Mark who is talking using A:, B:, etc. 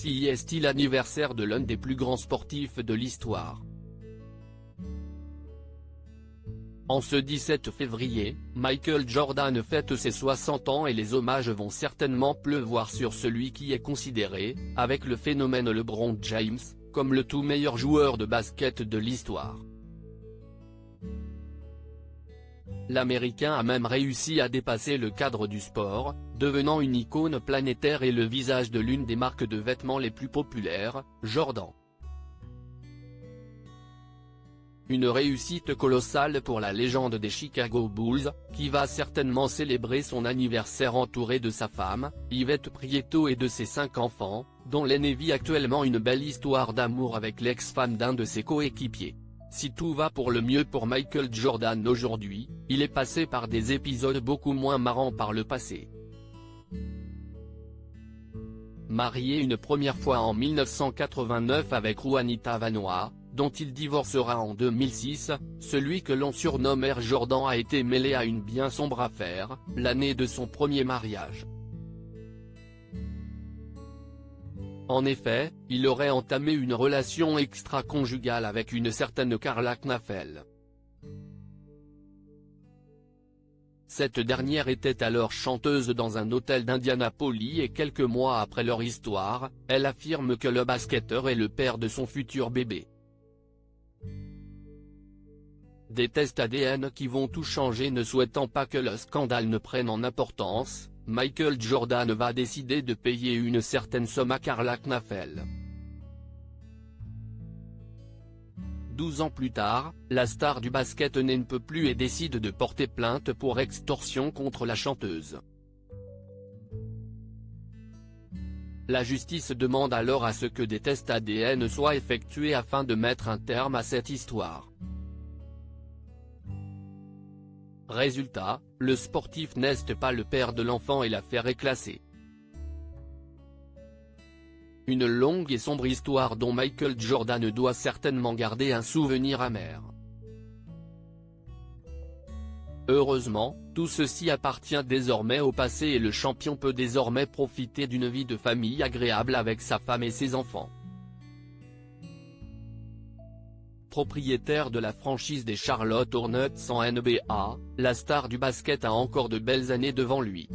A: Si est-il l'anniversaire de l'un des plus grands sportifs de l'histoire. En ce 17 février, Michael Jordan fête ses 60 ans et les hommages vont certainement pleuvoir sur celui qui est considéré, avec le phénomène LeBron James, comme le tout meilleur joueur de basket de l'histoire. L'Américain a même réussi à dépasser le cadre du sport, devenant une icône planétaire et le visage de l'une des marques de vêtements les plus populaires, Jordan. Une réussite colossale pour la légende des Chicago Bulls, qui va certainement célébrer son anniversaire entouré de sa femme, Yvette Prieto et de ses 5 enfants, dont l'aîné vit actuellement une belle histoire d'amour avec l'ex-femme d'un de ses coéquipiers. Si tout va pour le mieux pour Michael Jordan aujourd'hui, il est passé par des épisodes beaucoup moins marrants par le passé. Marié une première fois en 1989 avec Juanita Vanoa, dont il divorcera en 2006, celui que l'on surnomme Air Jordan a été mêlé à une bien sombre affaire, l'année de son premier mariage. En effet, il aurait entamé une relation extra-conjugale avec une certaine Karla Knafel. Cette dernière était alors chanteuse dans un hôtel d'Indianapolis et quelques mois après leur histoire, elle affirme que le basketteur est le père de son futur bébé. Des tests ADN qui vont tout changer. Ne souhaitant pas que le scandale ne prenne en importance, Michael Jordan va décider de payer une certaine somme à Karla Knafel. 12 ans plus tard, la star du basket ne peut plus et décide de porter plainte pour extorsion contre la chanteuse. La justice demande alors à ce que des tests ADN soient effectués afin de mettre un terme à cette histoire. Résultat, le sportif n'est pas le père de l'enfant et l'affaire est classée. Une longue et sombre histoire dont Michael Jordan doit certainement garder un souvenir amer. Heureusement, tout ceci appartient désormais au passé et le champion peut désormais profiter d'une vie de famille agréable avec sa femme et ses enfants. Propriétaire de la franchise des Charlotte Hornets en NBA, la star du basket a encore de belles années devant lui.